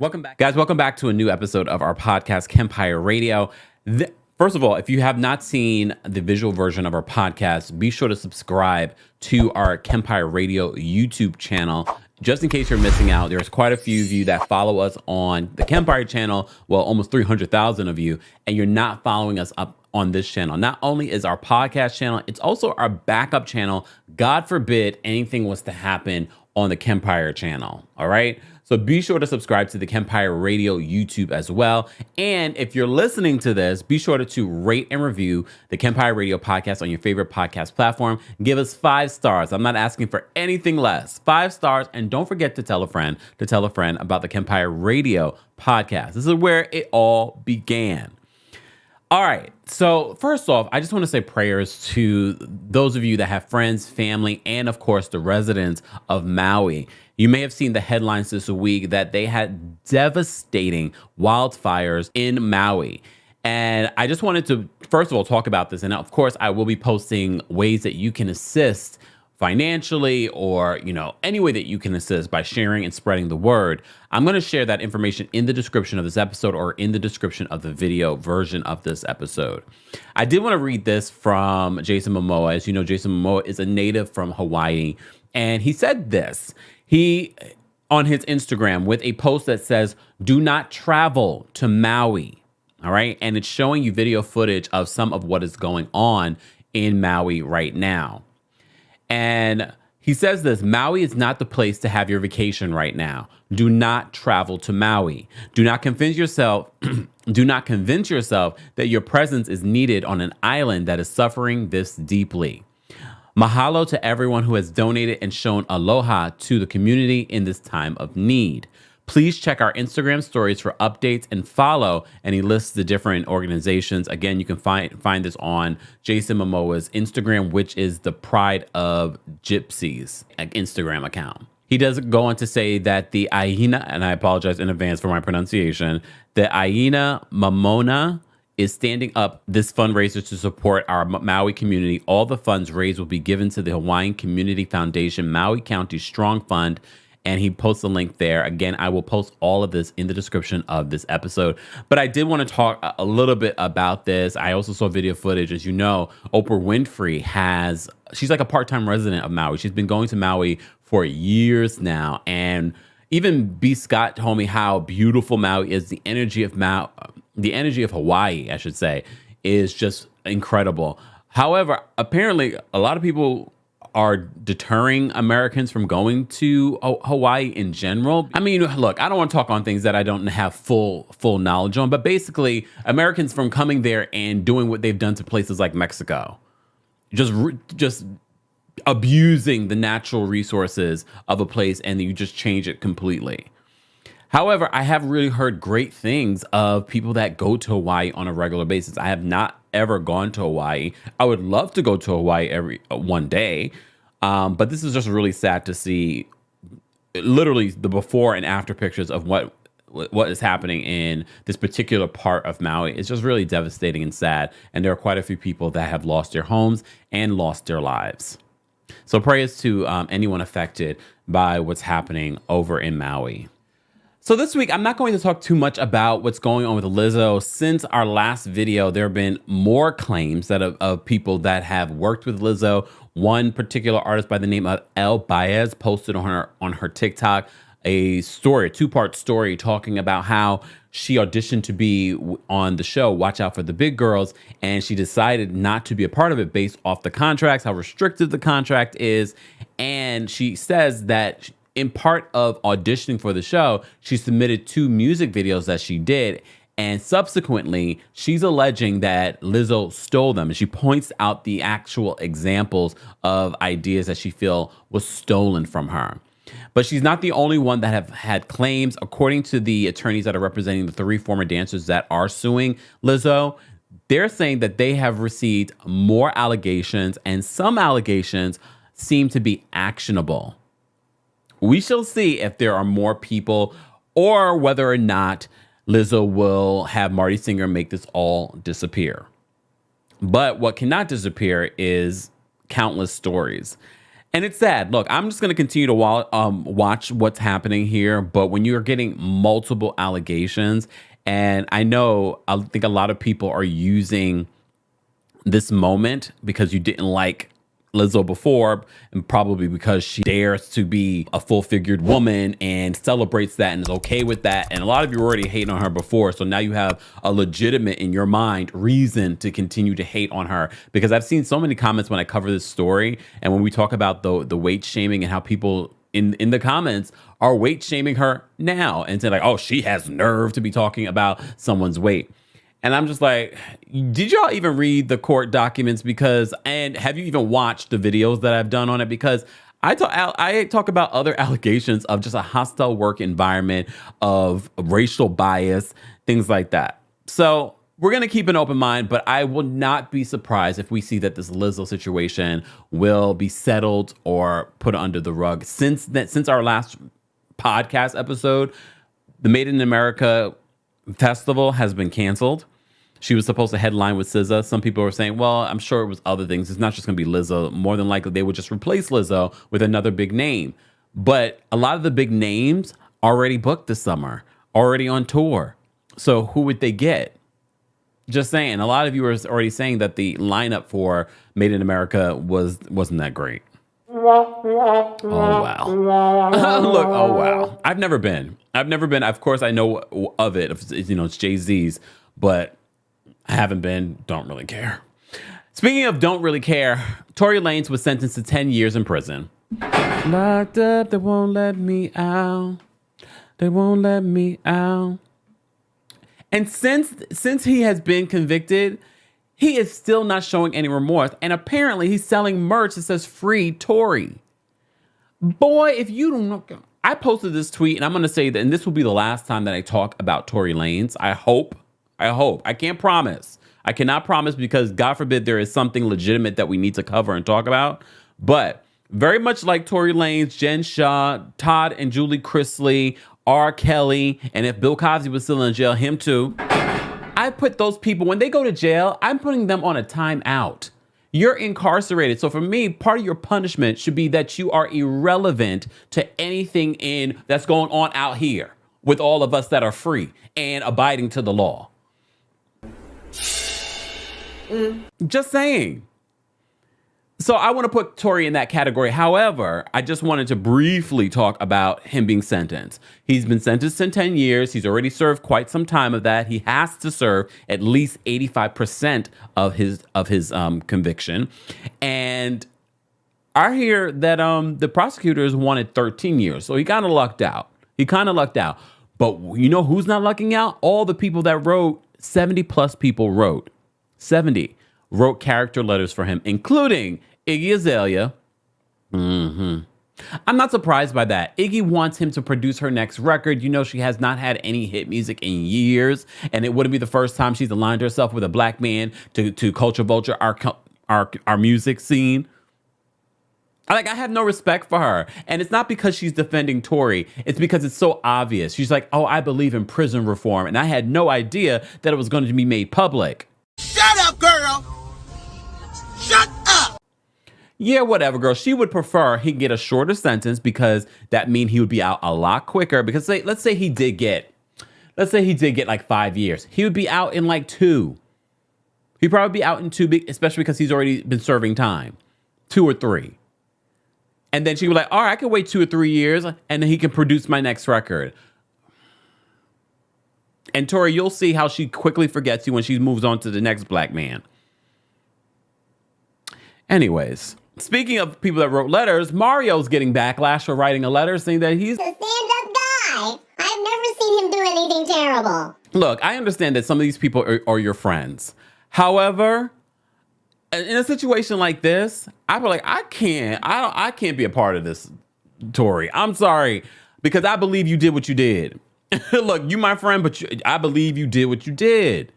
Welcome back, guys. Welcome back to a new episode of our podcast, Kempire Radio. First of all, if you have not seen the visual version of our podcast, be sure to subscribe to our Kempire Radio YouTube channel. Just in case you're missing out, there's quite a few of you that follow us on the Kempire channel. Well, almost 300,000 of you, and you're not following us up on this channel. Not only is our podcast channel, it's also our backup channel. God forbid anything was to happen on the Kempire channel. All right. So be sure to subscribe to the Kempire Radio YouTube as well. And if you're listening to this, be sure to rate and review the Kempire Radio podcast on your favorite podcast platform. Give us 5 stars. I'm not asking for anything less. 5 stars. And don't forget to tell a friend about the Kempire Radio podcast. This is where it all began. All right. So first off, I just want to say prayers to those of you that have friends, family, and of course, the residents of Maui. You may have seen the headlines this week that they had devastating wildfires in Maui. And I just wanted to, first of all, talk about this. And of course, I will be posting ways that you can assist financially or, any way that you can assist by sharing and spreading the word. I'm going to share that information in the description of this episode or in the description of the video version of this episode. I did want to read this from Jason Momoa. As you know, Jason Momoa is a native from Hawaii, and he said this. He, on his Instagram, with a post that says, "Do not travel to Maui." All right. And it's showing you video footage of some of what is going on in Maui right now. And he says this: Maui is not the place to have your vacation right now. Do not travel to Maui. Do not convince yourself that your presence is needed on an island that is suffering this deeply. Mahalo to everyone who has donated and shown aloha to the community in this time of need. Please check our Instagram stories for updates and follow. And he lists the different organizations. Again, you can find this on Jason Momoa's Instagram, which is the Pride of Gypsies Instagram account. He does go on to say that the Aina, and I apologize in advance for my pronunciation, the Aina Mamona is standing up this fundraiser to support our Maui community. All the funds raised will be given to the Hawaiian Community Foundation Maui County Strong Fund. And he posts a link there. Again, I will post all of this in the description of this episode. But I did want to talk a little bit about this. I also saw video footage. As you know, Oprah Winfrey she's like a part-time resident of Maui. She's been going to Maui for years now. And even B. Scott told me how beautiful Maui is. The energy of Hawaii, I should say, is just incredible. However, apparently a lot of people are deterring Americans from going to Hawaii in general. I mean, look, I don't want to talk on things that I don't have full knowledge on, but basically Americans from coming there and doing what they've done to places like Mexico, just abusing the natural resources of a place, and then you just change it completely. However, I have really heard great things of people that go to Hawaii on a regular basis. I have not ever gone to Hawaii. I would love to go to Hawaii one day. But this is just really sad to see literally the before and after pictures of what is happening in this particular part of Maui. It's just really devastating and sad. And there are quite a few people that have lost their homes and lost their lives. So prayers to anyone affected by what's happening over in Maui. So this week, I'm not going to talk too much about what's going on with Lizzo. Since our last video, there have been more claims of people that have worked with Lizzo. One particular artist by the name of El Baez posted on her TikTok a 2-part story talking about how she auditioned to be on the show Watch Out for the Big Girls, and she decided not to be a part of it based off the contracts, how restrictive the contract is. And she says that in part of auditioning for the show, she submitted 2 music videos that she did. And subsequently, she's alleging that Lizzo stole them. And she points out the actual examples of ideas that she feel was stolen from her. But she's not the only one that have had claims. According to the attorneys that are representing the 3 former dancers that are suing Lizzo, they're saying that they have received more allegations, and some allegations seem to be actionable. We shall see if there are more people or whether or not Lizzo will have Marty Singer make this all disappear. But what cannot disappear is countless stories. And it's sad. Look, I'm just going to continue to watch what's happening here. But when you're getting multiple allegations, and I think a lot of people are using this moment because you didn't like Lizzo before, and probably because she dares to be a full-figured woman and celebrates that and is okay with that. And a lot of you were already hating on her before, so now you have a legitimate, in your mind, reason to continue to hate on her. Because I've seen so many comments when I cover this story, and when we talk about the weight shaming and how people in the comments are weight shaming her now and saying like, oh, she has nerve to be talking about someone's weight. And I'm just like, did y'all even read the court documents? And have you even watched the videos that I've done on it? Because I talk about other allegations of just a hostile work environment, of racial bias, things like that. So we're going to keep an open mind, but I will not be surprised if we see that this Lizzo situation will be settled or put under the rug. Since our last podcast episode, the Made in America festival has been canceled. She was supposed to headline with SZA. Some people are saying, well, I'm sure it was other things. It's not just going to be Lizzo. More than likely, they would just replace Lizzo with another big name. But a lot of the big names already booked this summer, already on tour. So who would they get? Just saying. A lot of you are already saying that the lineup for Made in America wasn't that great. Oh, wow. Look, oh, wow. I've never been. Of course, I know of it. It's Jay-Z's, but I haven't been. Don't really care. Speaking of don't really care, Tory Lanez was sentenced to 10 years in prison. Locked up, they won't let me out. They won't let me out. And since he has been convicted, he is still not showing any remorse. And apparently he's selling merch that says free Tory. Boy, if you don't know, I posted this tweet, and I'm going to say that, and this will be the last time that I talk about Tory Lanez. I hope. I can't promise. I cannot promise, because God forbid there is something legitimate that we need to cover and talk about. But very much like Tory Lanez, Jen Shah, Todd and Julie Chrisley, R. Kelly, and if Bill Cosby was still in jail, him too. I put those people, when they go to jail, I'm putting them on a timeout. You're incarcerated. So for me, part of your punishment should be that you are irrelevant to anything that's going on out here with all of us that are free and abiding to the law. Just saying. So I want to put Tory in that category. However, I just wanted to briefly talk about him being sentenced. He's been sentenced to 10 years. He's already served quite some time of that. He has to serve at least 85% of his conviction. And I hear that the prosecutors wanted 13 years. So he kind of lucked out. But you know who's not lucking out? All the people that wrote, 70 plus people wrote. 70 wrote character letters for him, including Iggy Azalea. I'm not surprised by that. Iggy wants him to produce her next record. You know, she has not had any hit music in years, and it wouldn't be the first time she's aligned herself with a black man to culture vulture our music scene. I have no respect for her. And it's not because she's defending Tory. It's because it's so obvious. She's like, oh, I believe in prison reform. And I had no idea that it was going to be made public. Shut up, girl. Shut up. Yeah, whatever, girl. She would prefer he get a shorter sentence, because that means he would be out a lot quicker. Because let's say he did get like 5 years. He would be out in like 2. He'd probably be out in 2, especially because he's already been serving time. 2 or 3. And then she would be like, all right, I can wait 2 or 3 years, and then he can produce my next record. And Tory, you'll see how she quickly forgets you when she moves on to the next black man. Anyways, speaking of people that wrote letters, Mario's getting backlash for writing a letter saying that he's a stand-up guy. I've never seen him do anything terrible. Look, I understand that some of these people are your friends. However, in a situation like this, I'd be like, I can't be a part of this, Tory. I'm sorry, because I believe you did what you did. Look, you my friend, but I believe you did what you did.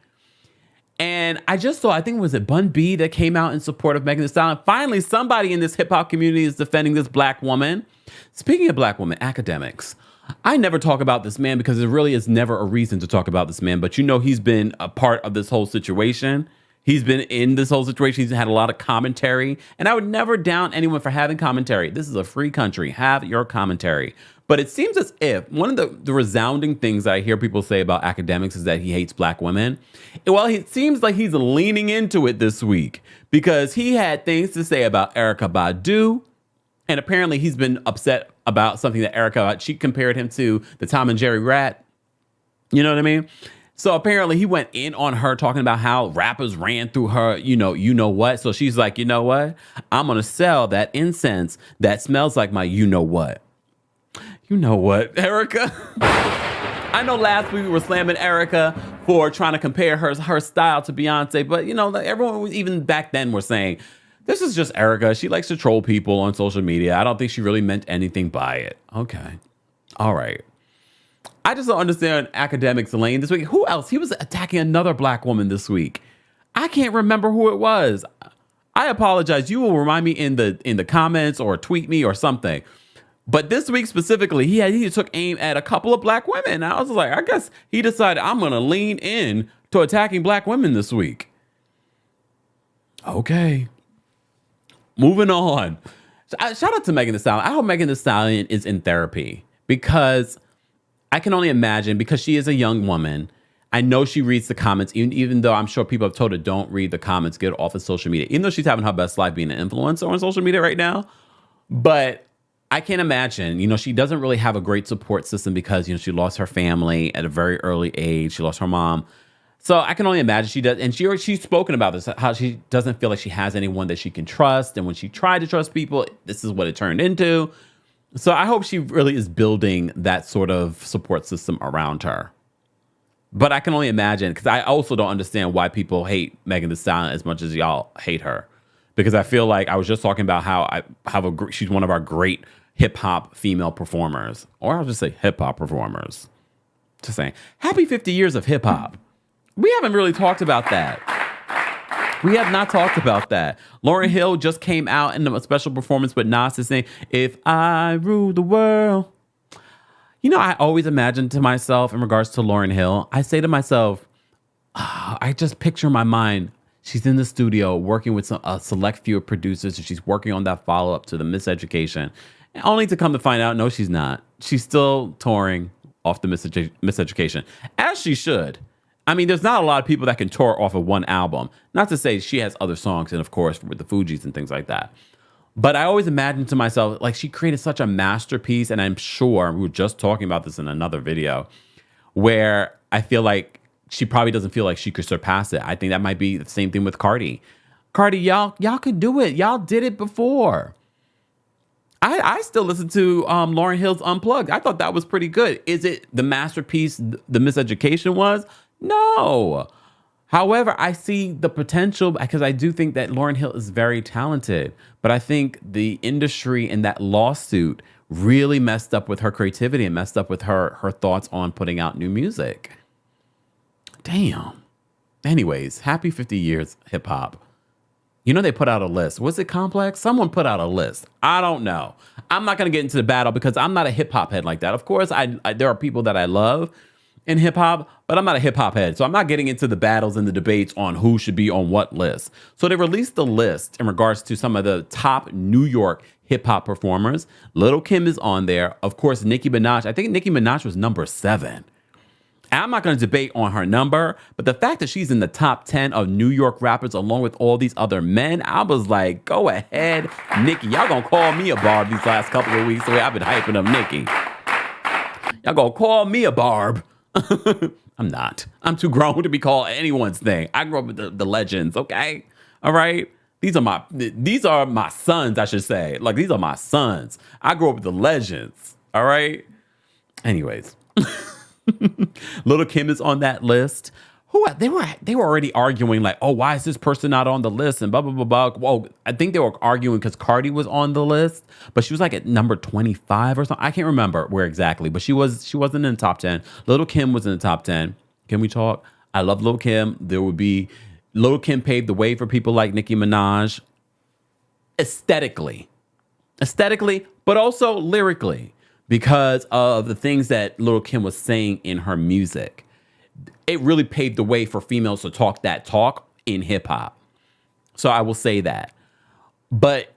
And I just saw, I think, was it Bun B that came out in support of Megan Thee Stallion? Finally, somebody in this hip hop community is defending this black woman. Speaking of black women, academics. I never talk about this man because there really is never a reason to talk about this man. But you know, he's been a part of this whole situation. He's been in this whole situation. He's had a lot of commentary. And I would never down anyone for having commentary. This is a free country. Have your commentary. But it seems as if one of the resounding things I hear people say about academics is that he hates black women. Well, it seems like he's leaning into it this week because he had things to say about Erykah Badu. And apparently he's been upset about something that she compared him to the Tom and Jerry rat. You know what I mean? So apparently he went in on her talking about how rappers ran through her, you know what? So she's like, you know what? I'm going to sell that incense that smells like my you know what. You know what, Erykah? I know last week we were slamming Erykah for trying to compare her style to Beyonce, but everyone was, even back then were saying, this is just Erykah. She likes to troll people on social media. I don't think she really meant anything by it. Okay. All right. I just don't understand academics lane this week. Who else? He was attacking another black woman this week. I can't remember who it was. I apologize. You will remind me in the comments or tweet me or something. But this week specifically, he took aim at a couple of black women. I was like, I guess he decided I'm going to lean in to attacking black women this week. Okay. Moving on. Shout out to Megan Thee Stallion. I hope Megan Thee Stallion is in therapy because I can only imagine, because she is a young woman, I know she reads the comments, even though I'm sure people have told her don't read the comments, get off of social media, even though she's having her best life being an influencer on social media right now. But I can't imagine, she doesn't really have a great support system because, she lost her family at a very early age. She lost her mom. So I can only imagine she does. And she's spoken about this, how she doesn't feel like she has anyone that she can trust. And when she tried to trust people, this is what it turned into. So I hope she really is building that sort of support system around her. But I can only imagine, because I also don't understand why people hate Megan Thee Stallion as much as y'all hate her. Because I feel like I was just talking about how she's one of our great hip hop female performers, or I'll just say hip hop performers. Just saying, happy 50 years of hip hop. We haven't really talked about that. We have not talked about that. Lauryn Hill just came out in a special performance with Nas to sing, "If I Rule the World." I always imagine to myself in regards to Lauryn Hill, I say to myself, I just picture in my mind, she's in the studio working with a select few producers, and she's working on that follow-up to the Miseducation. Only to come to find out, no, she's not. She's still touring off the Miseducation, as she should. I mean, there's not a lot of people that can tour off of one album. Not to say she has other songs, and of course, with the Fugees and things like that. But I always imagine to myself, like, she created such a masterpiece, and I'm sure, we were just talking about this in another video, where I feel like she probably doesn't feel like she could surpass it. I think that might be the same thing with Cardi. Cardi, y'all could do it. Y'all did it before. I still listen to Lauryn Hill's Unplugged. I thought that was pretty good. Is it the masterpiece the Miseducation was? No. However, I see the potential because I do think that Lauryn Hill is very talented. But I think the industry and that lawsuit really messed up with her creativity and messed up with her thoughts on putting out new music. Damn. Anyways, happy 50 years hip hop. They put out a list. Was it Complex? Someone put out a list. I don't know. I'm not going to get into the battle because I'm not a hip hop head like that. Of course, there are people that I love in hip hop, but I'm not a hip hop head. So I'm not getting into the battles and the debates on who should be on what list. So they released the list in regards to some of the top New York hip hop performers. Lil Kim is on there. Of course, Nicki Minaj. I think Nicki Minaj was number 7. I'm not going to debate on her number, but the fact that she's in the top 10 of New York rappers along with all these other men, I was like, go ahead, Nicki. Y'all going to call me a barb these last couple of weeks the way I've been hyping up Nicki. Y'all going to call me a barb. I'm not. I'm too grown to be called anyone's thing. I grew up with the legends, okay? All right? These are my sons, I should say. Like, these are my sons. I grew up with the legends, all right? Anyways. Lil Kim is on that list. They were already arguing like, oh, why is this person not on the list? And blah, blah, blah, blah. Well, I think they were arguing because Cardi was on the list, but she was like at number 25 or something. I can't remember where exactly, but she wasn't in the top 10. Lil Kim was in the top 10. Can we talk? I love Lil Kim. Lil Kim paved the way for people like Nicki Minaj. Aesthetically, but also lyrically, because of the things that Lil Kim was saying in her music. It really paved the way for females to talk that talk in hip hop. So I will say that. But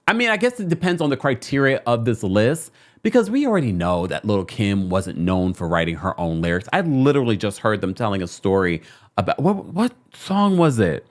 I mean, I guess it depends on the criteria of this list, because we already know that Lil Kim wasn't known for writing her own lyrics. I literally just heard them telling a story about what song was it?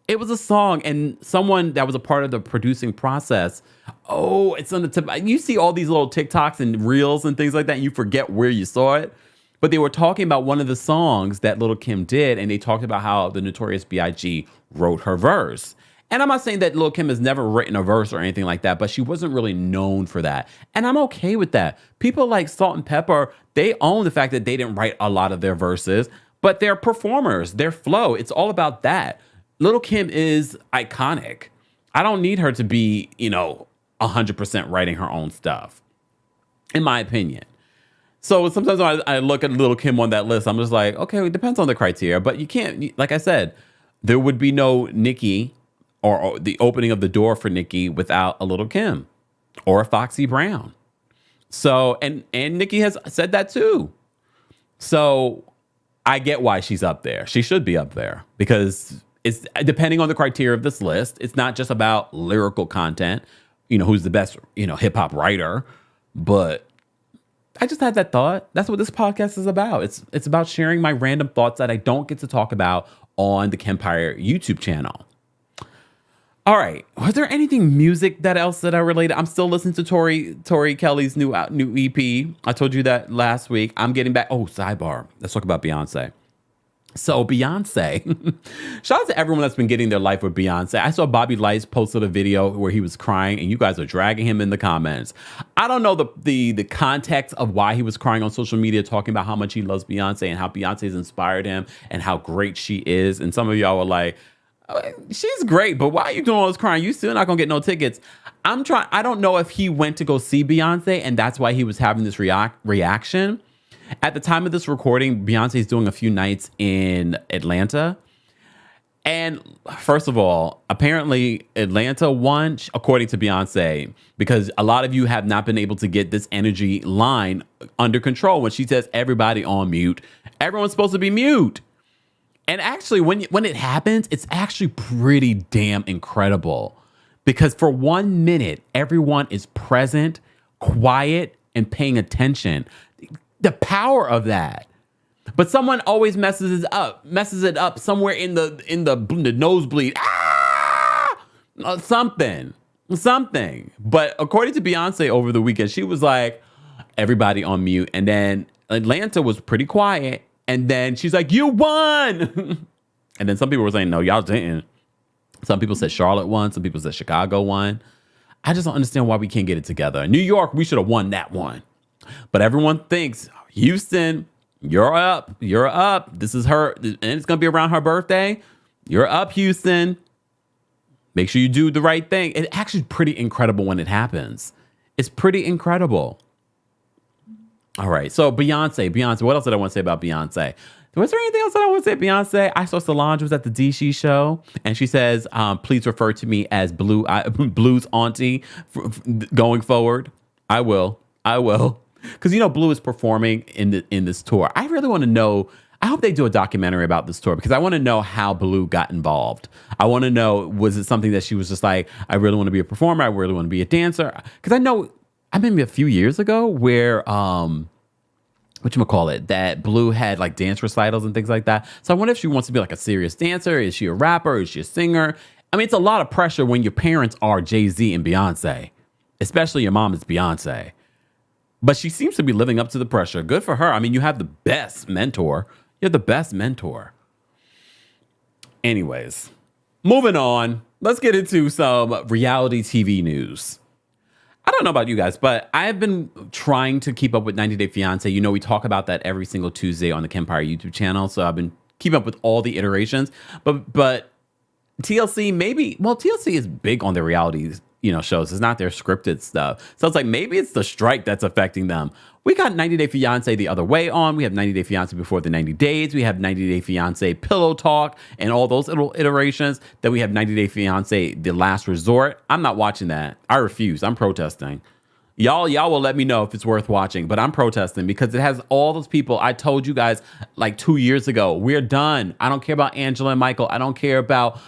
It was a song, and someone that was a part of the producing process. Oh, it's on the tip. You see all these little TikToks and reels and things like that, and you forget where you saw it. But they were talking about one of the songs that Lil Kim did, and they talked about how the Notorious B.I.G. wrote her verse. And I'm not saying that Lil Kim has never written a verse or anything like that, but she wasn't really known for that. And I'm okay with that. People like Salt and Pepper, they own the fact that they didn't write a lot of their verses, but they're performers, their flow. It's all about that. Lil Kim is iconic. I don't need her to be, 100% writing her own stuff, in my opinion. So sometimes when I look at Lil Kim on that list, I'm just like, okay, it depends on the criteria. But you can't, like I said, there would be no Nicki or the opening of the door for Nicki without a Lil Kim or a Foxy Brown. So, and Nicki has said that too. So I get why she's up there. She should be up there because it's depending on the criteria of this list. It's not just about lyrical content, who's the best, hip hop writer, but I just had that thought. That's what this podcast is about. It's about sharing my random thoughts that I don't get to talk about on the Kempire YouTube channel. All right. Was there anything music that I related? I'm still listening to Tori Kelly's new EP. I told you that last week. I'm getting back. Oh, sidebar. Let's talk about Beyonce. So Beyonce, shout out to everyone that's been getting their life with Beyonce. I saw Bobby Lights posted a video where he was crying and you guys are dragging him in the comments. I don't know the context of why he was crying on social media, talking about how much he loves Beyonce and how Beyonce's inspired him and how great she is. And some of y'all were like, she's great, but why are you doing all this crying? You still not gonna get no tickets. I don't know if he went to go see Beyonce and that's why he was having this reaction. At the time of this recording, Beyonce is doing a few nights in Atlanta. And first of all, apparently Atlanta won, according to Beyonce, because a lot of you have not been able to get this energy line under control. When she says everybody on mute, everyone's supposed to be mute. And actually, when it happens, it's actually pretty damn incredible. Because for 1 minute, everyone is present, quiet, and paying attention. The power of that. But someone always messes it up somewhere in the nosebleed. Something. But according to Beyonce over the weekend, she was like, everybody on mute. And then Atlanta was pretty quiet. And then she's like, you won. And then some people were saying, no, y'all didn't. Some people said Charlotte won. Some people said Chicago won. I just don't understand why we can't get it together. New York, we should have won that one. But everyone thinks, Houston, you're up. You're up. This is her. And it's going to be around her birthday. You're up, Houston. Make sure you do the right thing. It's actually pretty incredible when it happens. It's pretty incredible. All right. So Beyonce. What else did I want to say about Beyonce? Was there anything else that I want to say? Beyonce. I saw Solange was at the DC show, and she says, "Please refer to me as Blue's auntie going forward." I will, because Blue is performing in this tour. I really want to know. I hope they do a documentary about this tour because I want to know how Blue got involved. I want to know, was it something that she was just like, I really want to be a performer, I really want to be a dancer? Because I remember a few years ago where that Blue had like dance recitals and things like that. So I wonder if she wants to be like a serious dancer. Is she a rapper? Is she a singer? I mean, it's a lot of pressure when your parents are Jay-Z and Beyonce, especially your mom is Beyonce. But she seems to be living up to the pressure. Good for her. I mean, you have the best mentor. You're the best mentor. Anyways, moving on. Let's get into some reality TV news. I don't know about you guys, but I've been trying to keep up with 90 Day Fiancé. We talk about that every single Tuesday on the Kempire YouTube channel. So I've been keeping up with all the iterations. But TLC, TLC is big on the reality shows. It's not their scripted stuff. So it's like, maybe it's the strike that's affecting them. We got 90 Day Fiancé the other way on. We have 90 Day Fiancé before the 90 days. We have 90 Day Fiancé Pillow Talk and all those little iterations. Then we have 90 Day Fiancé The Last Resort. I'm not watching that. I refuse. I'm protesting. Y'all will let me know if it's worth watching, but I'm protesting because it has all those people. I told you guys like 2 years ago, we're done. I don't care about Angela and Michael. I don't care about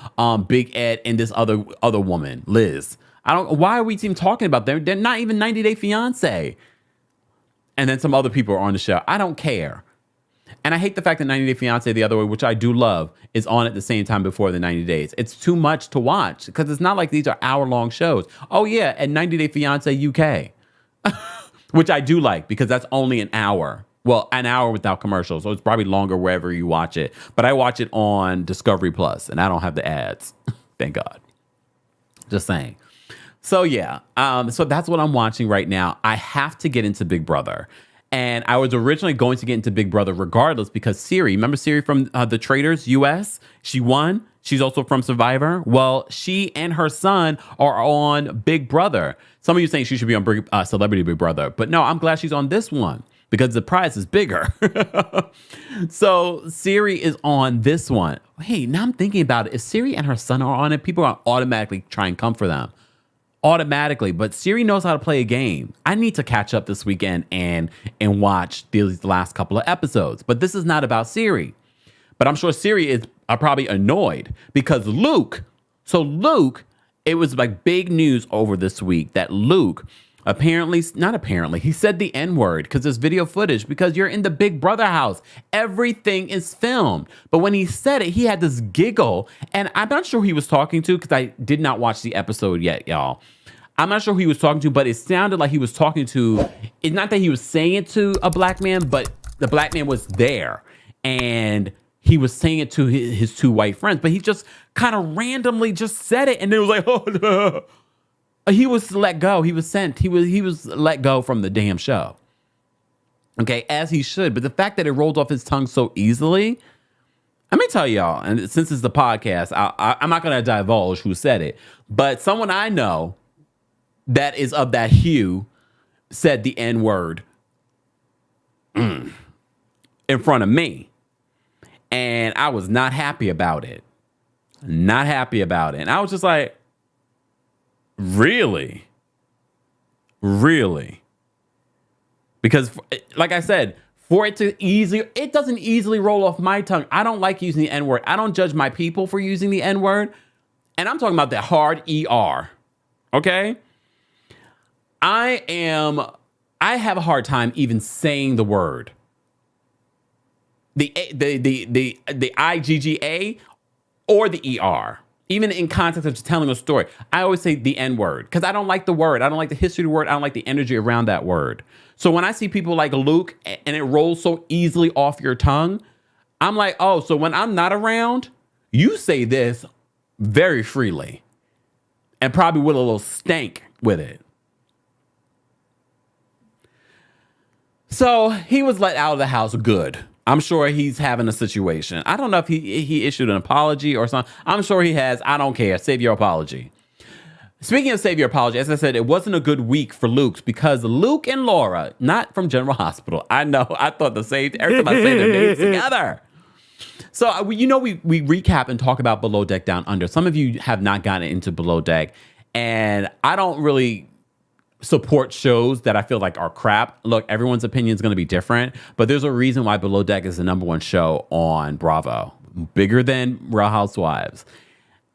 Big Ed and this other woman, Liz. Why are we even talking about them? They're not even 90 Day Fiance. And then some other people are on the show. I don't care. And I hate the fact that 90 Day Fiance the other way, which I do love, is on at the same time before the 90 days. It's too much to watch because it's not like these are hour-long shows. Oh, yeah, and 90 Day Fiance UK, which I do like because that's only an hour. Well, an hour without commercials. So it's probably longer wherever you watch it. But I watch it on Discovery Plus, and I don't have the ads. Thank God. Just saying. So, yeah. So that's what I'm watching right now. I have to get into Big Brother. And I was originally going to get into Big Brother regardless because Siri, remember Siri from The Traitors US? She won. She's also from Survivor. Well, she and her son are on Big Brother. Some of you saying she should be on Celebrity Big Brother. But no, I'm glad she's on this one because the prize is bigger. So Siri is on this one. Hey, now I'm thinking about it. If Siri and her son are on it, people are automatically try and come for them. Automatically, but Siri knows how to play a game. I need to catch up this weekend and watch these last couple of episodes. But this is not about Siri. But I'm sure Siri is probably annoyed because Luke, it was like big news over this week that Luke he said the N-word because there's video footage because you're in the Big Brother house. Everything is filmed. But when he said it, he had this giggle. And I'm not sure who he was talking to because I did not watch the episode yet, y'all. I'm not sure who he was talking to, but it sounded like he was talking to, it's not that he was saying it to a black man, but the black man was there. And he was saying it to his two white friends, but he just kind of randomly just said it. And it was like, oh, no. He was let go. He was sent. He was let go from the damn show. Okay, as he should. But the fact that it rolled off his tongue so easily, let me tell y'all, and since it's the podcast, I'm not going to divulge who said it, but someone I know that is of that hue said the N-word in front of me. And I was not happy about it. Not happy about it. And I was just like, really? Really? Because, like I said, for it to it doesn't easily roll off my tongue. I don't like using the N-word. I don't judge my people for using the N-word. And I'm talking about the hard ER. Okay? I have a hard time even saying the word. The IGGA or the ER. Even in context of just telling a story, I always say the N-word because I don't like the word. I don't like the history of the word. I don't like the energy around that word. So when I see people like Luke and it rolls so easily off your tongue, I'm like, oh, so when I'm not around, you say this very freely and probably with a little stank with it. So he was let out of the house good. I'm sure he's having a situation. I don't know if he issued an apology or something. I'm sure he has. I don't care. Save your apology. Speaking of save your apology, as I said, it wasn't a good week for Luke's because Luke and Laura, not from General Hospital. I know. I thought the same. Every time I say their names together. So, we recap and talk about Below Deck Down Under. Some of you have not gotten into Below Deck. And I don't really support shows that I feel like are crap. Look, everyone's opinion is going to be different, but there's a reason why Below Deck is the #1 show on Bravo, bigger than Real Housewives.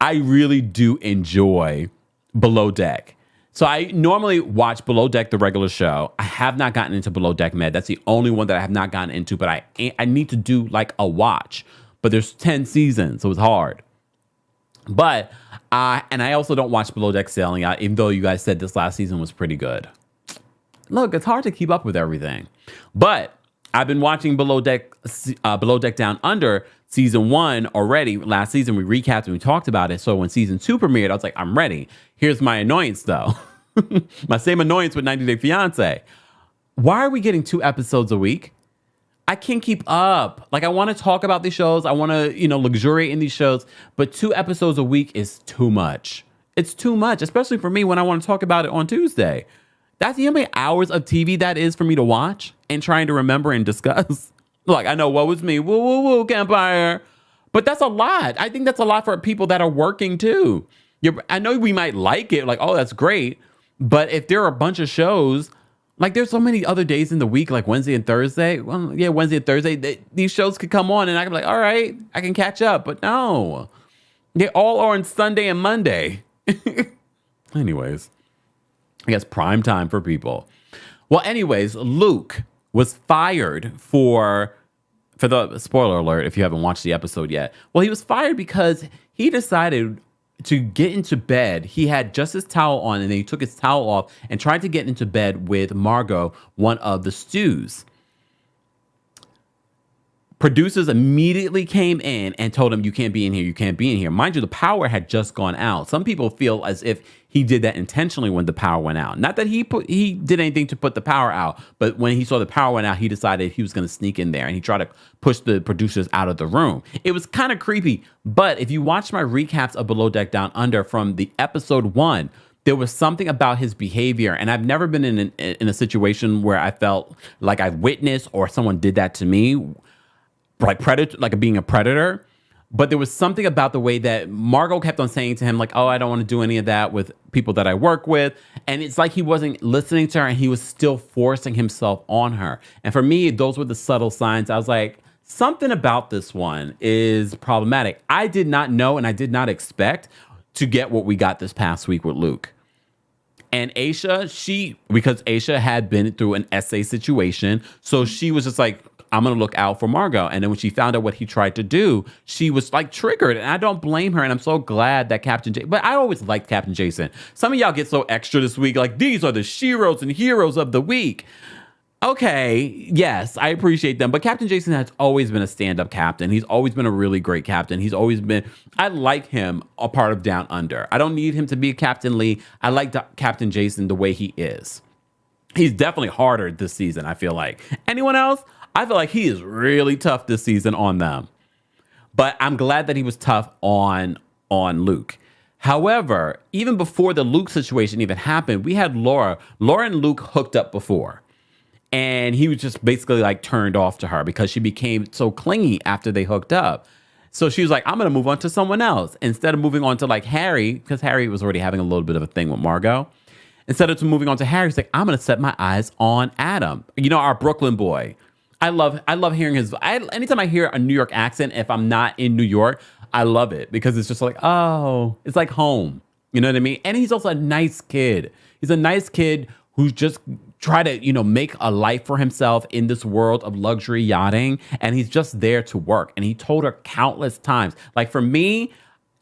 I really do enjoy Below Deck. So I normally watch Below Deck, the regular show. I have not gotten into Below Deck Med. That's the only one that I have not gotten into, but I need to do like a watch. But there's 10 seasons, so it's hard. But I also don't watch Below Deck Sailing, even though you guys said this last season was pretty good. Look, it's hard to keep up with everything. But I've been watching Below Deck Down Under season 1 already. Last season we recapped and we talked about it. So when season 2 premiered, I was like, I'm ready. Here's my annoyance though. My same annoyance with 90 Day Fiance. Why are we getting 2 episodes a week? I can't keep up. Like, I want to talk about these shows. I want to, luxuriate in these shows. But 2 episodes a week is too much. It's too much, especially for me when I want to talk about it on Tuesday. That's how many hours of TV that is for me to watch and trying to remember and discuss. Like, I know what was me. Woo, woo, woo, Kempire. But that's a lot. I think that's a lot for people that are working too. I know we might like it. Like, oh, that's great. But if there are a bunch of shows, like there's so many other days in the week, like Wednesday and Thursday. Well, yeah, Wednesday and Thursday, these shows could come on and I can be like, all right, I can catch up. But no, they all are on Sunday and Monday. Anyways, I guess prime time for people. Well, anyways, Luke was fired for the spoiler alert if you haven't watched the episode yet. Well, he was fired because he decided to get into bed. He had just his towel on and then he took his towel off and tried to get into bed with Margot, one of the stews. Producers immediately came in and told him, you can't be in here, you can't be in here. Mind you, the power had just gone out. Some people feel as if he did that intentionally when the power went out. Not that he did anything to put the power out, but when he saw the power went out, he decided he was going to sneak in there and he tried to push the producers out of the room. It was kind of creepy, but if you watch my recaps of Below Deck Down Under from the episode 1, there was something about his behavior, and I've never been in a situation where I felt like I witnessed or someone did that to me, like being a predator. But there was something about the way that Margot kept on saying to him, like, oh, I don't want to do any of that with people that I work with. And it's like he wasn't listening to her and he was still forcing himself on her. And for me, those were the subtle signs. I was like, something about this one is problematic. I did not know and I did not expect to get what we got this past week with Luke. And Aisha, because Aisha had been through an essay situation, so she was just like, I'm going to look out for Margot. And then when she found out what he tried to do, she was like triggered. And I don't blame her. And I'm so glad that but I always liked Captain Jason. Some of y'all get so extra this week. Like, these are the sheroes and heroes of the week. Okay, yes, I appreciate them. But Captain Jason has always been a stand-up captain. He's always been a really great captain. I like him a part of Down Under. I don't need him to be Captain Lee. I like Captain Jason the way he is. He's definitely harder this season, I feel like. Anyone else? I feel like he is really tough this season on them. But I'm glad that he was tough on Luke. However, even before the Luke situation even happened, we had Laura. Laura and Luke hooked up before. And he was just basically like turned off to her because she became so clingy after they hooked up. So she was like, I'm going to move on to someone else. Instead of moving on to like Harry, because Harry was already having a little bit of a thing with Margot. Instead of moving on to Harry, he's like, I'm going to set my eyes on Adam. You know, our Brooklyn boy. I love hearing his. Anytime I hear a New York accent, if I'm not in New York, I love it because it's just like, oh, it's like home. You know what I mean? And he's also a nice kid. He's a nice kid who's just tried to, make a life for himself in this world of luxury yachting. And he's just there to work. And he told her countless times. Like for me,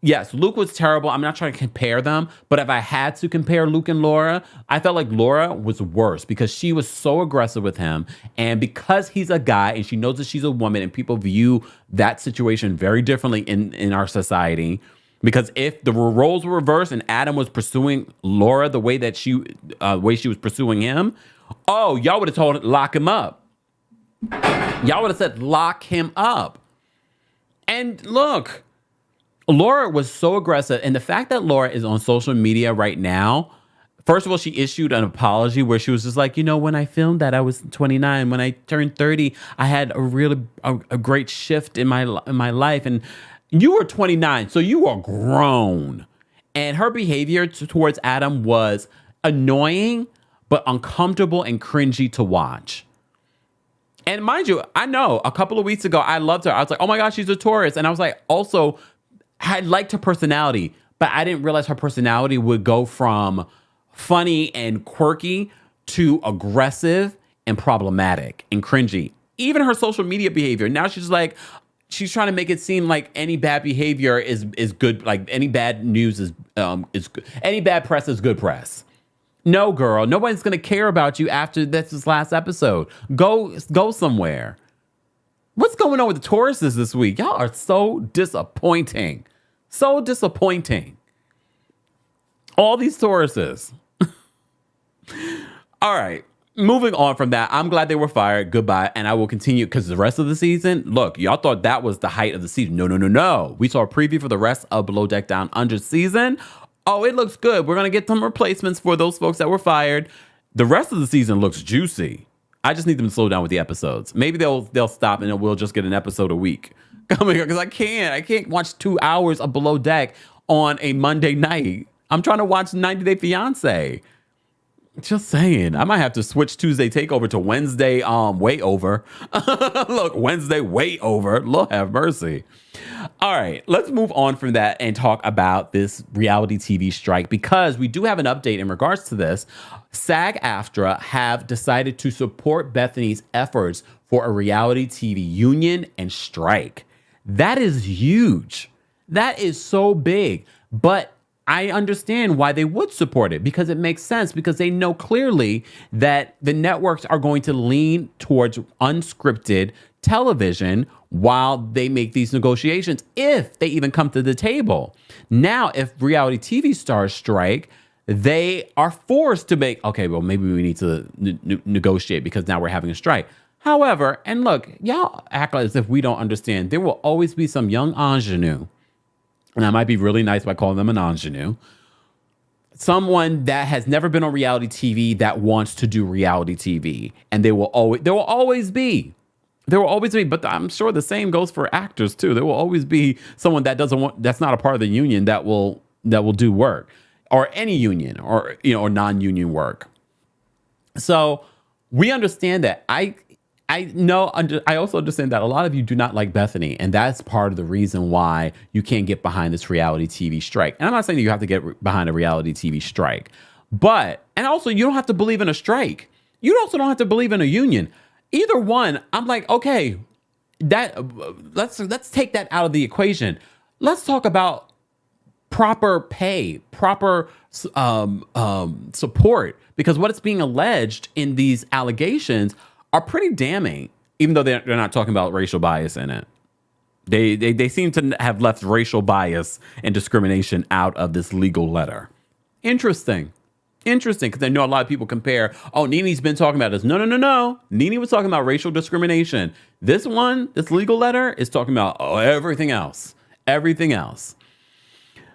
yes, Luke was terrible. I'm not trying to compare them, but if I had to compare Luke and Laura, I felt like Laura was worse because she was so aggressive with him. And because he's a guy and she knows that she's a woman and people view that situation very differently in our society. Because if the roles were reversed and Adam was pursuing Laura the way that she was pursuing him, oh, y'all would have told lock him up. Y'all would have said lock him up. And look, Laura was so aggressive. And the fact that Laura is on social media right now, first of all, she issued an apology where she was just like, when I filmed that, I was 29. When I turned 30, I had a great shift in my life. And you were 29, so you are grown. And her behavior towards Adam was annoying, but uncomfortable and cringy to watch. And mind you, I know a couple of weeks ago, I loved her. I was like, oh my gosh, she's a Taurus. And I was like, also, I liked her personality, but I didn't realize her personality would go from funny and quirky to aggressive and problematic and cringy. Even her social media behavior. Now she's like, she's trying to make it seem like any bad behavior is good. Like any bad news is good. Any bad press is good press. No, girl, nobody's going to care about you after this last episode. Go somewhere. What's going on with the Tauruses this week? Y'all are so disappointing. So disappointing. All these Tauruses. All right. Moving on from that, I'm glad they were fired. Goodbye. And I will continue because the rest of the season, look, y'all thought that was the height of the season. No. We saw a preview for the rest of Below Deck Down Under season. Oh, it looks good. We're going to get some replacements for those folks that were fired. The rest of the season looks juicy. I just need them to slow down with the episodes. Maybe they'll stop and we'll just get an episode a week coming here because I can't watch 2 hours of Below Deck on a Monday night. I'm trying to watch 90 Day Fiance. Just saying. I might have to switch Tuesday takeover to Wednesday way over. Look, Wednesday way over. Lord have mercy. All right, let's move on from that and talk about this reality TV strike, because we do have an update in regards to this. SAG-AFTRA have decided to support Bethany's efforts for a reality TV union and strike. That is huge. That is so big. But I understand why they would support it, because it makes sense, because they know clearly that the networks are going to lean towards unscripted television while they make these negotiations, if they even come to the table. Now, if reality TV stars strike, they are forced to make, okay, well, maybe we need to negotiate because now we're having a strike. However, and look, y'all act as if we don't understand. There will always be some young ingenue, and I might be really nice by calling them an ingenue, someone that has never been on reality TV that wants to do reality TV. And there will always be, but I'm sure the same goes for actors too. There will always be someone that that's not a part of the union that will do work, or any union, or, or non-union work. So we understand that. I also understand that a lot of you do not like Bethany, and that's part of the reason why you can't get behind this reality TV strike. And I'm not saying that you have to get behind a reality TV strike, and also you don't have to believe in a strike. You also don't have to believe in a union. Either one, I'm like, okay, let's take that out of the equation. Let's talk about proper pay, proper support, because what is being alleged in these allegations are pretty damning, even though they're not talking about racial bias in it. They seem to have left racial bias and discrimination out of this legal letter. Interesting, because I know a lot of people compare, oh, Nene's been talking about this. No. Nene was talking about racial discrimination. This legal letter is talking about everything else.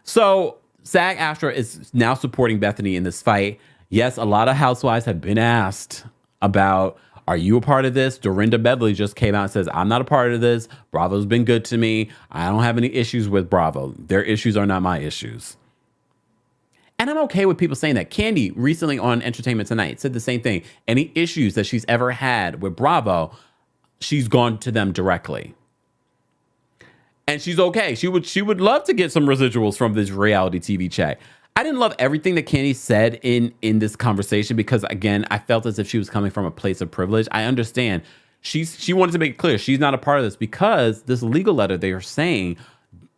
So SAG-AFTRA is now supporting Bethany in this fight. Yes, a lot of housewives have been asked about, are you a part of this? Dorinda Medley just came out and says, I'm not a part of this. Bravo's been good to me. I don't have any issues with Bravo. Their issues are not my issues. And I'm okay with people saying that. Candy recently on Entertainment Tonight said the same thing. Any issues that she's ever had with Bravo, she's gone to them directly. And she's okay. She would love to get some residuals from this reality TV check. I didn't love everything that Candy said in this conversation, because, again, I felt as if she was coming from a place of privilege. I understand. She wanted to make it clear she's not a part of this, because this legal letter, they are saying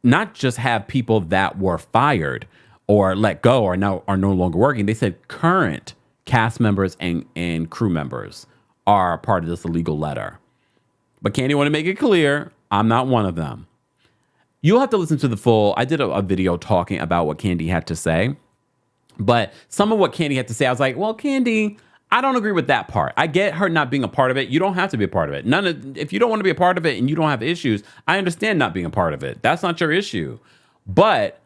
not just have people that were fired or let go or now are no longer working. They said current cast members and crew members are part of this illegal letter. But Candy wanted to make it clear, I'm not one of them. You'll have to listen to the full. I did a video talking about what Candy had to say. But some of what Candy had to say, I was like, well, Candy, I don't agree with that part. I get her not being a part of it. You don't have to be a part of it. If you don't want to be a part of it and you don't have issues, I understand not being a part of it. That's not your issue. But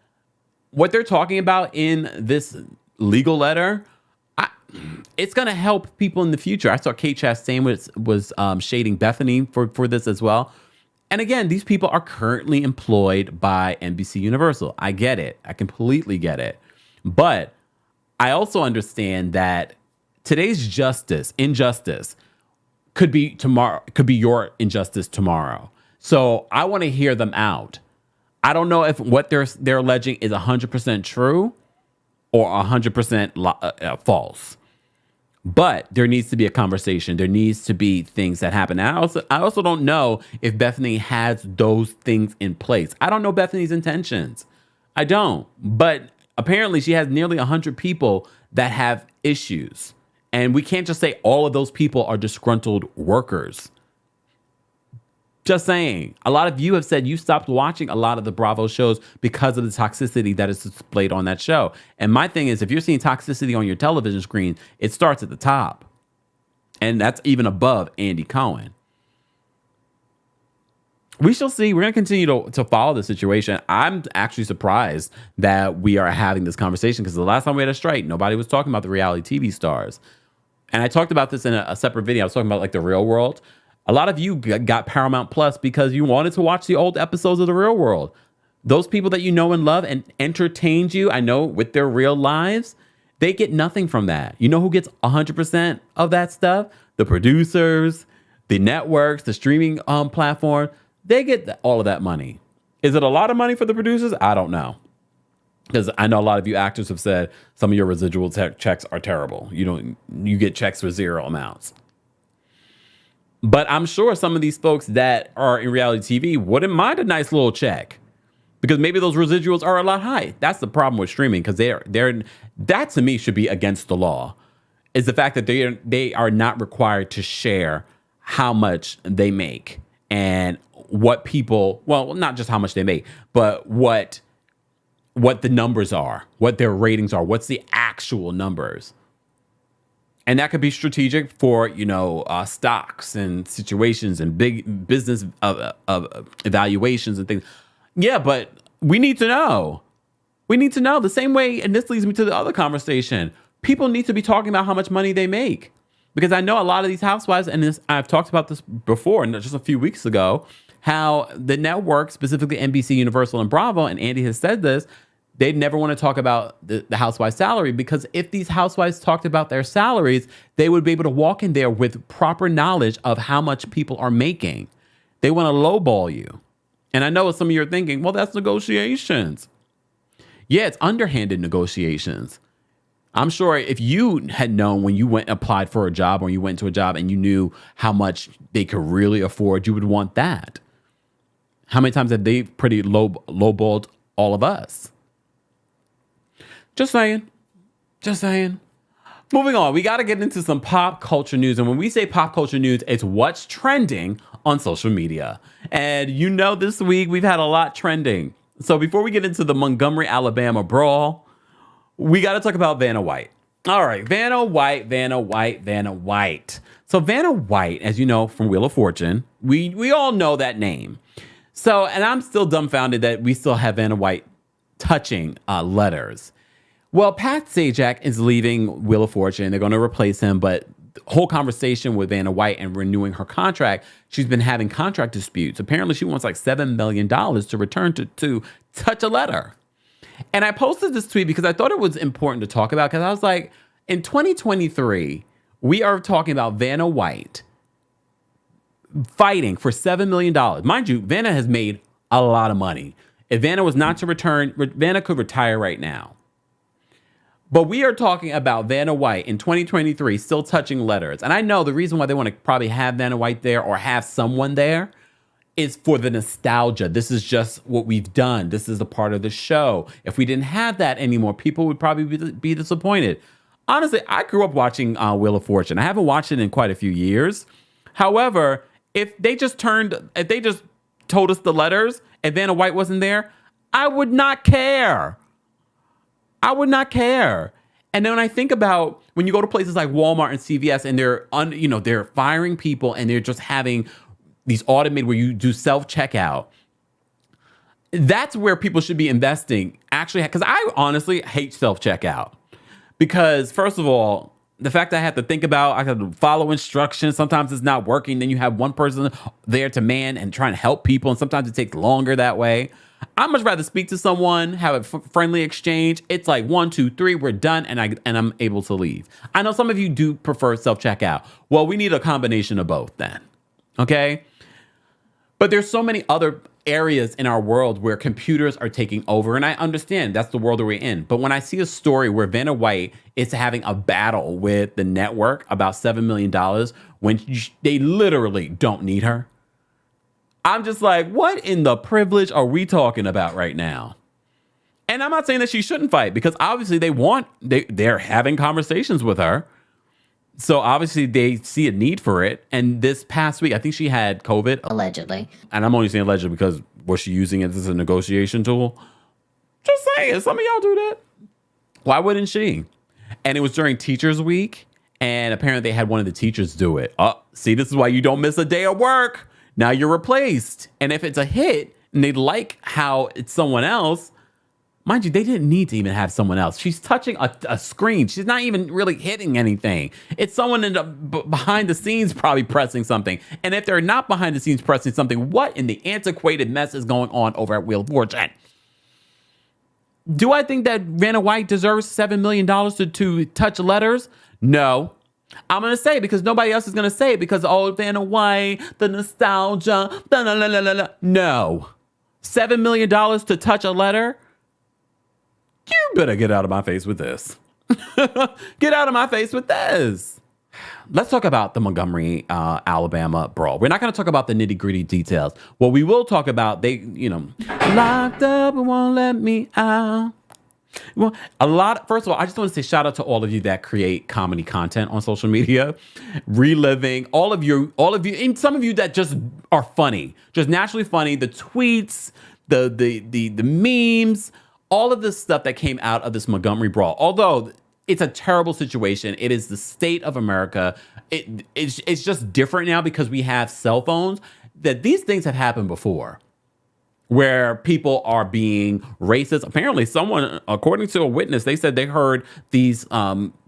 what they're talking about in this legal letter, it's going to help people in the future. I saw Kate Chastain was shading Bethany for this as well. And again, these people are currently employed by NBC Universal. I get it. I completely get it. But I also understand that today's injustice could be tomorrow, could be your injustice tomorrow. So I want to hear them out. I don't know if what they're alleging is 100% true or 100% false. But there needs to be a conversation. There needs to be things that happen. And I also don't know if Bethany has those things in place. I don't know Bethany's intentions. I don't. But apparently she has nearly 100 people that have issues. And we can't just say all of those people are disgruntled workers. Just saying. A lot of you have said you stopped watching a lot of the Bravo shows because of the toxicity that is displayed on that show. And my thing is, if you're seeing toxicity on your television screen, it starts at the top. And that's even above Andy Cohen. We shall see. We're going to continue to follow the situation. I'm actually surprised that we are having this conversation, because the last time we had a strike, nobody was talking about the reality TV stars. And I talked about this in a separate video. I was talking about like the Real World. A lot of you got Paramount Plus because you wanted to watch the old episodes of The Real World. Those people that you know and love and entertained you, I know, with their real lives, They get nothing from that. You know who gets 100% of that stuff? The producers, the networks, the streaming platform. They get all of that money. Is it a lot of money for the producers? I don't know. Because I know a lot of you actors have said some of your residual checks are terrible. You get checks for zero amounts. But I'm sure some of these folks that are in reality TV wouldn't mind a nice little check, because maybe those residuals are a lot high. That's the problem with streaming, because that to me should be against the law. Is the fact that they are not required to share how much they make and what people, well, not just how much they make, but what the numbers are, what their ratings are, what's the actual numbers. And that could be strategic for, stocks and situations and big business evaluations and things. Yeah, but we need to know. We need to know the same way. And this leads me to the other conversation. People need to be talking about how much money they make, because I know a lot of these housewives, and I've talked about this before, and just a few weeks ago, how the network, specifically NBC, Universal, and Bravo, and Andy has said this, they'd never want to talk about the housewives' salary, because if these housewives talked about their salaries, they would be able to walk in there with proper knowledge of how much people are making. They want to lowball you. And I know what some of you are thinking, well, that's negotiations. Yeah, it's underhanded negotiations. I'm sure if you had known when you applied for a job, or you went to a job and you knew how much they could really afford, you would want that. How many times have they pretty lowballed all of us? Just saying. Moving on, we got to get into some pop culture news. And when we say pop culture news, it's what's trending on social media. And this week we've had a lot trending. So before we get into the Montgomery, Alabama brawl, we got to talk about Vanna White. All right, Vanna White. So Vanna White, as you know from Wheel of Fortune, we all know that name. So, and I'm still dumbfounded that we still have Vanna White touching letters. Well, Pat Sajak is leaving Wheel of Fortune. They're going to replace him, but the whole conversation with Vanna White and renewing her contract, she's been having contract disputes. Apparently, she wants like $7 million to return to touch a letter. And I posted this tweet because I thought it was important to talk about, because I was like, in 2023, we are talking about Vanna White fighting for $7 million. Mind you, Vanna has made a lot of money. If Vanna was not to return, Vanna could retire right now. But we are talking about Vanna White in 2023 still touching letters. And I know the reason why they want to probably have Vanna White there, or have someone there, is for the nostalgia. This is just what we've done. This is a part of the show. If we didn't have that anymore, people would probably be disappointed. Honestly, I grew up watching Wheel of Fortune. I haven't watched it in quite a few years. However, if they just told us the letters and Vanna White wasn't there, I would not care. And then when I think about when you go to places like Walmart and CVS, and they're firing people, and they're just having these automated where you do self-checkout, that's where people should be investing. Actually, because I honestly hate self-checkout, because first of all, the fact that I have to think about, I have to follow instructions. Sometimes it's not working. Then you have one person there to man and trying to help people. And sometimes it takes longer that way. I'd much rather speak to someone, have a friendly exchange. It's like 1, 2, 3, we're done, and I'm able to leave. I know some of you do prefer self-checkout. Well, we need a combination of both then, okay? But there's so many other areas in our world where computers are taking over, and I understand that's the world that we're in. But when I see a story where Vanna White is having a battle with the network about $7 million when they literally don't need her, I'm just like, what in the privilege are we talking about right now? And I'm not saying that she shouldn't fight, because obviously they're having conversations with her. So obviously they see a need for it. And this past week, I think she had COVID. Allegedly. And I'm only saying allegedly because was she using it as a negotiation tool? Just saying, some of y'all do that. Why wouldn't she? And it was during Teachers Week. And apparently they had one of the teachers do it. Oh, see, this is why you don't miss a day of work. Now you're replaced. And if it's a hit and they like how it's someone else, mind you, they didn't need to even have someone else. She's touching a screen. She's not even really hitting anything. It's someone behind the scenes probably pressing something. And if they're not behind the scenes pressing something, what in the antiquated mess is going on over at Wheel of Fortune? Do I think that Vanna White deserves $7 million to touch letters? No. I'm going to say it because nobody else is going to say it because, oh, Vanna White, the nostalgia, no. $7 million to touch a letter? You better get out of my face with this. Get out of my face with this. Let's talk about the Montgomery, Alabama brawl. We're not going to talk about the nitty gritty details. What we will talk about, locked up and won't let me out. Well, first of all, I just want to say shout out to all of you that create comedy content on social media, reliving all of you, and some of you that just are funny, just naturally funny. The tweets, the memes, all of this stuff that came out of this Montgomery brawl. Although it's a terrible situation, it is the state of America. It's just different now because we have cell phones. That these things have happened before, where people are being racist. Apparently someone, according to a witness, they said they heard these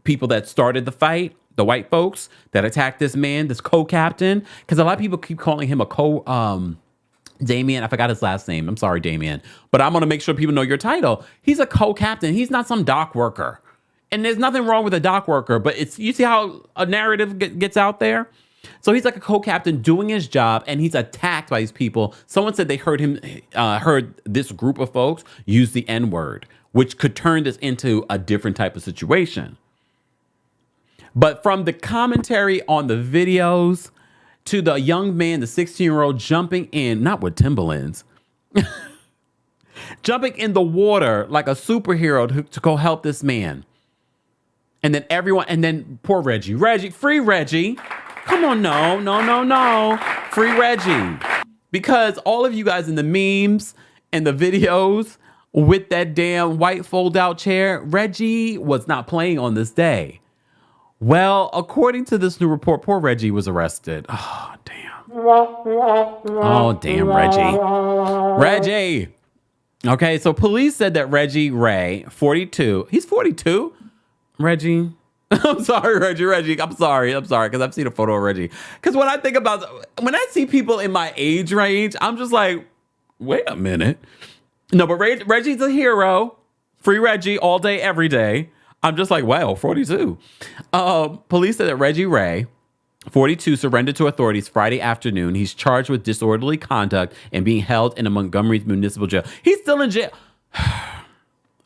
people that started the fight, the white folks that attacked this man, this co-captain, because a lot of people keep calling him a Damien. I forgot his last name. I'm sorry, Damien. But I'm going to make sure people know your title. He's a co-captain. He's not some dock worker. And there's nothing wrong with a dock worker, but you see how a narrative gets out there? So he's like a co-captain doing his job, and he's attacked by these people. Someone said they heard this group of folks use the N-word, which could turn this into a different type of situation. But from the commentary on the videos to the young man, the 16-year-old jumping in, not with Timberlands, jumping in the water like a superhero to go help this man. And then poor Reggie, free Reggie. Come on, no. Free Reggie. Because all of you guys in the memes and the videos with that damn white fold-out chair, Reggie was not playing on this day. Well, according to this new report, poor Reggie was arrested. Oh, damn. Oh, damn, Reggie. Reggie. Okay, so police said that Reggie Ray, 42. He's 42? Reggie. I'm sorry, Reggie. I'm sorry, because I've seen a photo of Reggie. Because when I see people in my age range, I'm just like, wait a minute. No, but Reggie's a hero. Free Reggie all day, every day. I'm just like, wow, 42. Police said that Reggie Ray, 42, surrendered to authorities Friday afternoon. He's charged with disorderly conduct and being held in a Montgomery municipal jail. He's still in jail.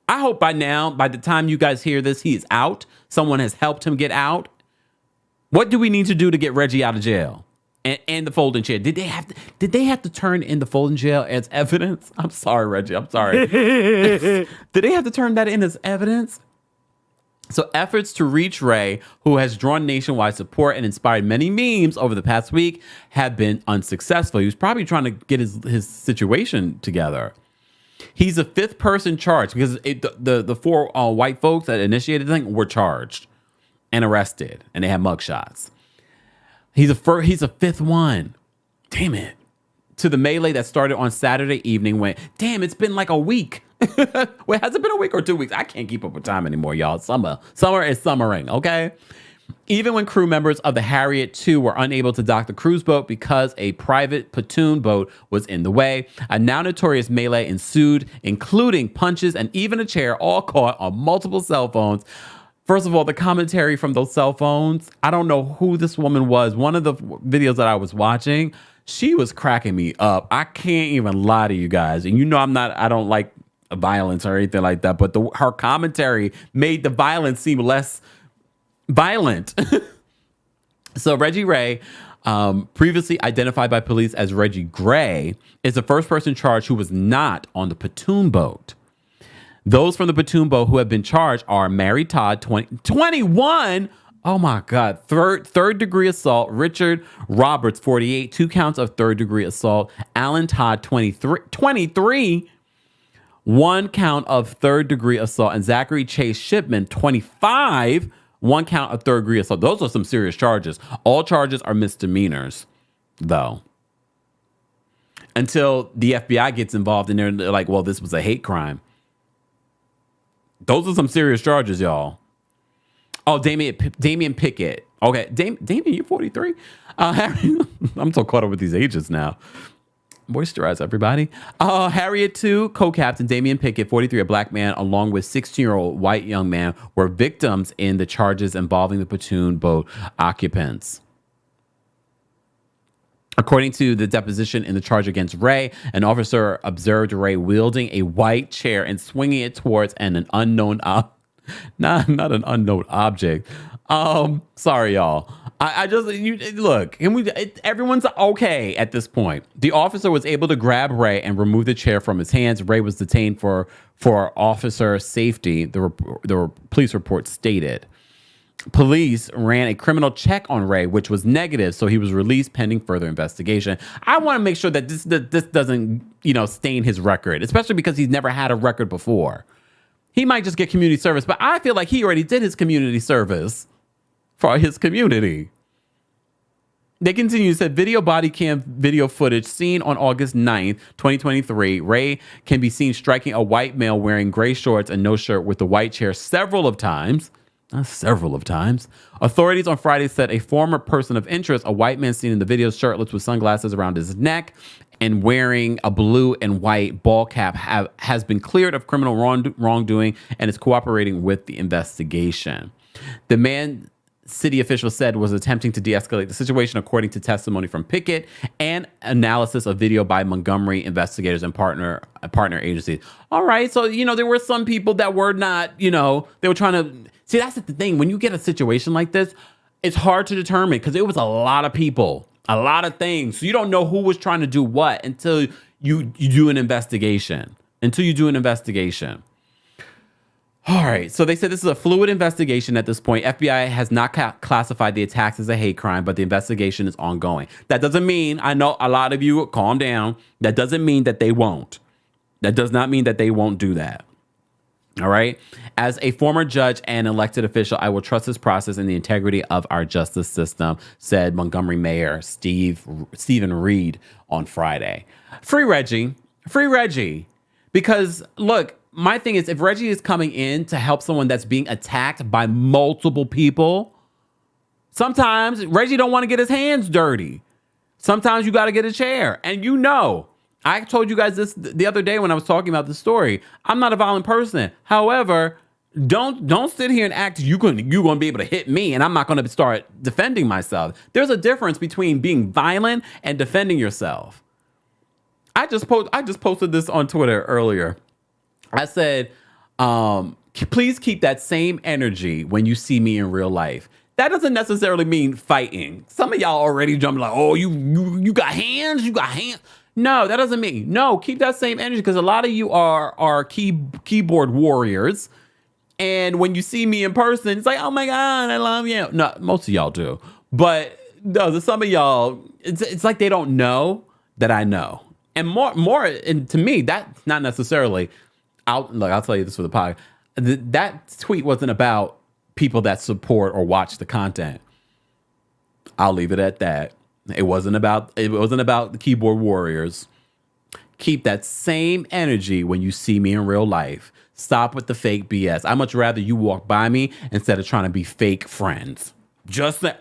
I hope by the time you guys hear this, he is out. Someone has helped him get out. What do we need to do to get Reggie out of jail? And the folding chair. Did they have to turn in the folding chair as evidence? I'm sorry, Reggie. I'm sorry. Did they have to turn that in as evidence? So efforts to reach Ray, who has drawn nationwide support and inspired many memes over the past week, have been unsuccessful. He was probably trying to get his situation together. He's a fifth person charged because the four white folks that initiated the thing were charged and arrested, and they had mugshots. He's a fifth one. Damn it. To the melee that started on Saturday evening damn, it's been like a week. Wait, has it been a week or 2 weeks? I can't keep up with time anymore, y'all. Summer is summering, okay? Even when crew members of the Harriet 2 were unable to dock the cruise boat because a private pontoon boat was in the way, a now notorious melee ensued, including punches and even a chair, all caught on multiple cell phones. First of all, the commentary from those cell phones, I don't know who this woman was. One of the videos that I was watching, she was cracking me up. I can't even lie to you guys. And you know I don't like violence or anything like that, but her commentary made the violence seem less violent. So Reggie Ray, previously identified by police as Reggie Gray, is the first person charged who was not on the pontoon boat. Those from the pontoon boat who have been charged are Mary Todd, 21. Oh my God. Third degree assault. Richard Roberts, 48, 2 counts of third degree assault. Alan Todd, 23, 1 count of third degree assault. And Zachary Chase Shipman, 25, 1 count of third degree assault. Those are some serious charges. All charges are misdemeanors, though. Until the FBI gets involved and they're like, well, this was a hate crime. Those are some serious charges, y'all. Oh, Damian Pickett. Okay, Damian, you're 43? I'm so caught up with these ages now. Moisturize, everybody. Harriet 2 co-captain Damian Pickett, 43, a black man, along with 16-year-old white young man, were victims in the charges involving the platoon boat occupants. According to the deposition in the charge against Ray, an officer observed Ray wielding a white chair and swinging it towards an unknown not an unknown object. Sorry, y'all. I just look. Everyone's okay at this point. The officer was able to grab Ray and remove the chair from his hands. Ray was detained for officer safety. The police report stated. Police ran a criminal check on Ray, which was negative, so he was released pending further investigation. I want to make sure that this doesn't, stain his record, especially because he's never had a record before. He might just get community service, but I feel like he already did his community service for his community. They continue to say video body cam video footage seen on August 9th, 2023. Ray can be seen striking a white male wearing gray shorts and no shirt with the white chair several times. Authorities on Friday said a former person of interest, a white man seen in the video shirtless with sunglasses around his neck and wearing a blue and white ball cap, has been cleared of criminal wrongdoing and is cooperating with the investigation. The man, city officials said, was attempting to de-escalate the situation, according to testimony from Pickett and analysis of video by Montgomery investigators and partner agencies. All right, so there were some people that were not, they were trying to see. That's the thing. When you get a situation like this, it's hard to determine because it was a lot of people, a lot of things. So you don't know who was trying to do what until you do an investigation. All right, so they said this is a fluid investigation at this point. FBI has not classified the attacks as a hate crime, but the investigation is ongoing. That doesn't mean, I know a lot of you, calm down. That doesn't mean that they won't. That does not mean that they won't do that. All right. As a former judge and elected official, I will trust this process and the integrity of our justice system, said Montgomery Mayor Stephen Reed on Friday. Free Reggie. Because look, my thing is, if Reggie is coming in to help someone that's being attacked by multiple people, sometimes Reggie don't want to get his hands dirty. Sometimes you got to get a chair. And I told you guys this the other day when I was talking about the story. I'm not a violent person. However, don't sit here and act you're going to be able to hit me and I'm not going to start defending myself. There's a difference between being violent and defending yourself. I just posted this on Twitter earlier. I said, please keep that same energy when you see me in real life. That doesn't necessarily mean fighting. Some of y'all already jumping like, oh, you got hands? You got hands? No, that doesn't mean. No, keep that same energy because a lot of you are keyboard warriors. And when you see me in person, it's like, oh my God, I love you. No, most of y'all do. But no, some of y'all, it's like they don't know that I know. And more, and to me, that's not necessarily... I'll tell you this for the pod. That tweet wasn't about people that support or watch the content. I'll leave it at that. It wasn't about the keyboard warriors. Keep that same energy when you see me in real life. Stop with the fake BS. I'd much rather you walk by me instead of trying to be fake friends. Just say,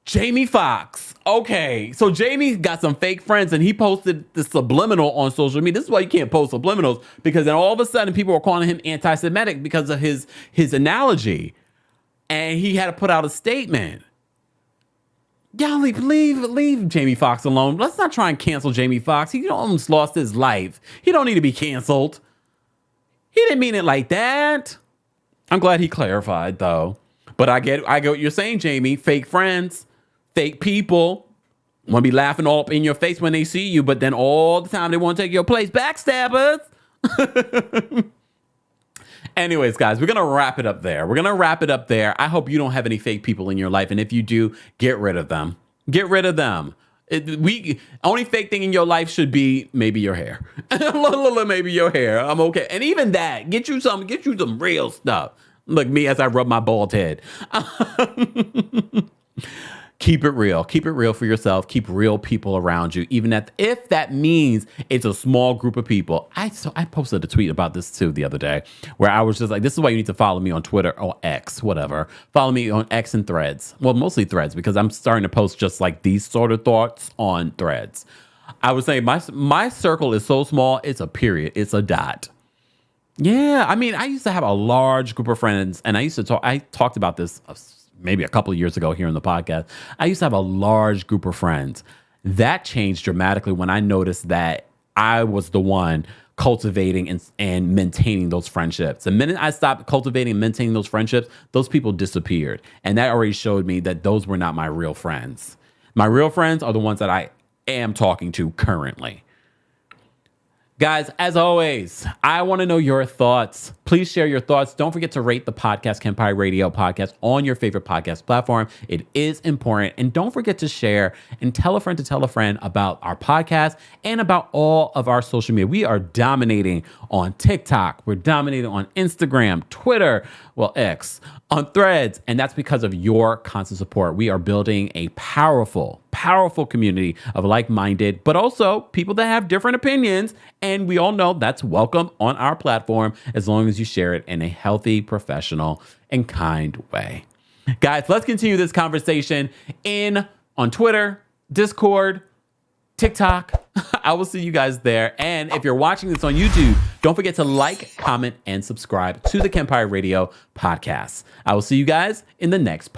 Jamie Foxx. Okay, so Jamie got some fake friends and he posted the subliminal on social media. This is why you can't post subliminals, because then all of a sudden people were calling him anti-Semitic because of his analogy. And he had to put out a statement. Y'all leave Jamie Foxx alone. Let's not try and cancel Jamie Foxx. He almost lost his life. He don't need to be canceled. He didn't mean it like that. I'm glad he clarified though. But I get what you're saying, Jamie. Fake friends. Fake people want to be laughing all up in your face when they see you, but then all the time they want to take your place. Backstabbers. Anyways, guys, we're going to wrap it up there. I hope you don't have any fake people in your life. And if you do, get rid of them. Only fake thing in your life should be maybe your hair. Maybe your hair. I'm okay. And even that, get you some real stuff. Look, me as I rub my bald head. Keep it real. Keep it real for yourself. Keep real people around you, even if that means it's a small group of people. I posted a tweet about this too the other day where I was just like, this is why you need to follow me on Twitter or X, whatever. Follow me on X and Threads. Well, mostly Threads because I'm starting to post just like these sort of thoughts on Threads. I would say my circle is so small, it's a period. It's a dot. Yeah, I mean, I used to have a large group of friends, and I talked about this maybe a couple of years ago here on the podcast. I used to have a large group of friends. That changed dramatically when I noticed that I was the one cultivating and maintaining those friendships. The minute I stopped cultivating and maintaining those friendships, those people disappeared. And that already showed me that those were not my real friends. My real friends are the ones that I am talking to currently. Guys, as always, I want to know your thoughts. Please share your thoughts. Don't forget to rate the podcast, Kempire Radio Podcast, on your favorite podcast platform. It is important. And don't forget to share and tell a friend to tell a friend about our podcast and about all of our social media. We are dominating on TikTok. We're dominating on Instagram, Twitter, well, X, on Threads. And that's because of your constant support. We are building a powerful community of like-minded, but also people that have different opinions. And we all know that's welcome on our platform as long as you share it in a healthy, professional, and kind way. Guys, let's continue this conversation on Twitter, Discord, TikTok. I will see you guys there. And if you're watching this on YouTube, don't forget to like, comment, and subscribe to the Kempire Radio Podcast. I will see you guys in the next